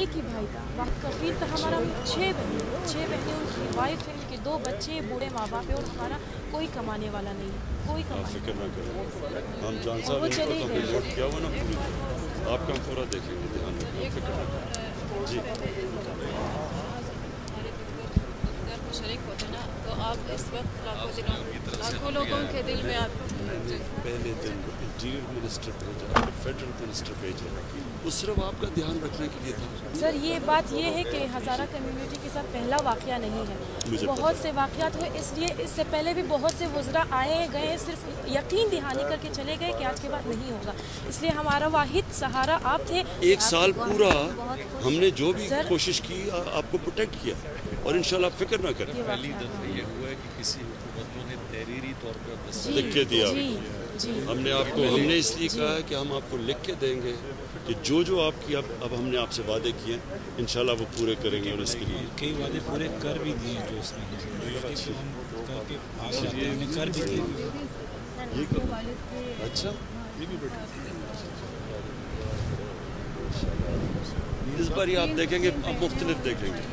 एक ही भाई था, कफील था हमारा 6 बहनें, उनकी वाइफ है, उनके 2 बच्चे, बूढ़े माँ बाप है, और हमारा कोई कमाने वाला नहीं है, कोई कमाने फिक्र ना करें, हम जान और वो साहब चले को गए। वोट किया हुआ ना पूरी तरह, आपका हम पूरा देखेंगे, ध्यान रखें, फिक्र ना करें जी। शरीक होते ना, तो आप इस वक्त लाखों लोगों के दिल में आप पहले दिन इंटीरियर मिनिस्टर भेजा, फेडरल मिनिस्टर भेजा, वो सिर्फ आपका ध्यान रखने के लिए था। सर ये बात ये है कि हज़ारा कम्युनिटी के साथ पहला वाक़या नहीं है, बहुत से वाक़यात हुए, इसलिए इससे पहले भी बहुत से वज़रा आए गए, सिर्फ यकीन दहानी करके चले गए कि आज के बाद नहीं होगा, इसलिए हमारा वाहिद सहारा आप थे। 1 साल पूरा हमने जो भी कोशिश की आपको प्रोटेक्ट किया, और इंशाल्लाह आप फिक्र ना करें। पहली दफ़ा ये हुआ है कि किसी हुकूमतों ने तहरीरी तौर पर लिख के दिया, हमने इसलिए कहा है कि हम आपको लिख के देंगे कि जो आपकी अब हमने आपसे वादे किए इंशाल्लाह वो पूरे करेंगे, और इसके लिए कई वादे पूरे कर भी दिए, जो इसमें करके आगे जाते हमने कर भी दिए। अच्छा, ये भी इस बार ये आप देखेंगे, अब मुख्तलिफ देखेंगे।